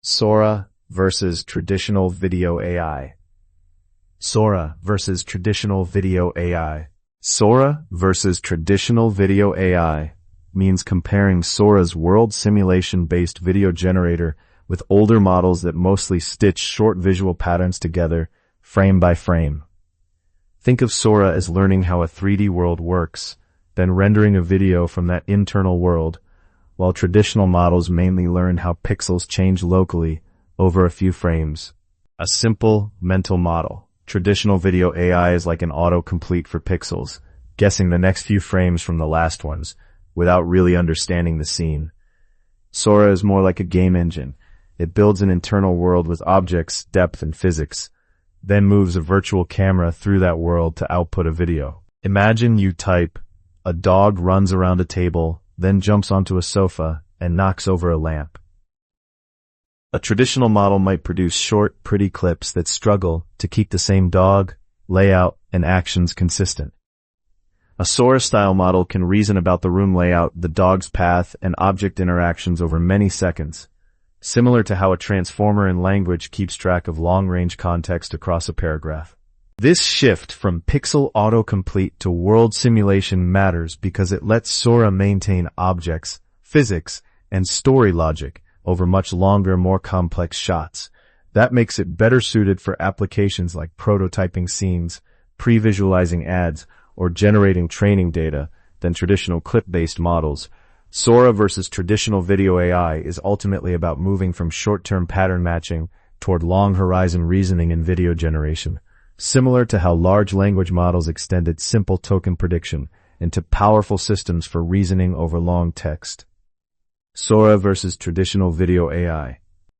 Sora versus traditional video AI. Sora versus traditional video AI. Sora versus traditional video AI means comparing Sora's world simulation-based video generator with older models that mostly stitch short visual patterns together, frame by frame. Think of Sora as learning how a 3D world works, then rendering a video from that internal world, while traditional models mainly learn how pixels change locally over a few frames. A simple mental model. Traditional video AI is like an autocomplete for pixels, guessing the next few frames from the last ones, without really understanding the scene. Sora is more like a game engine. It builds an internal world with objects, depth, and physics, then moves a virtual camera through that world to output a video. Imagine you type, "A dog runs around a table, then jumps onto a sofa and knocks over a lamp." A traditional model might produce short, pretty clips that struggle to keep the same dog, layout, and actions consistent. A Sora-style model can reason about the room layout, the dog's path, and object interactions over many seconds, similar to how a transformer in language keeps track of long-range context across a paragraph. This shift from pixel autocomplete to world simulation matters because it lets Sora maintain objects, physics, and story logic over much longer, more complex shots. That makes it better suited for applications like prototyping scenes, pre-visualizing ads, or generating training data than traditional clip-based models. Sora versus traditional video AI is ultimately about moving from short-term pattern matching toward long-horizon reasoning in video generation, similar to how large language models extended simple token prediction into powerful systems for reasoning over long text. Sora versus traditional video AI.